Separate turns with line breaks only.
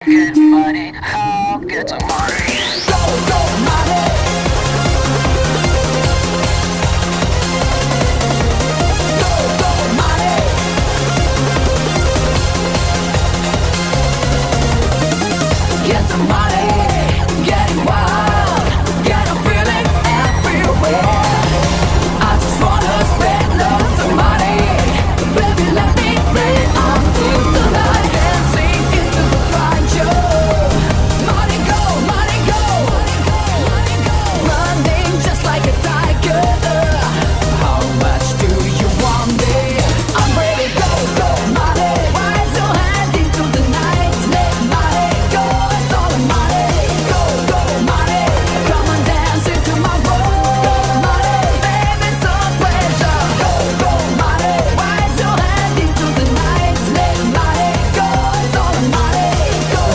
Get money, how get the money? Go, go, money. Go, go, money. Get the money.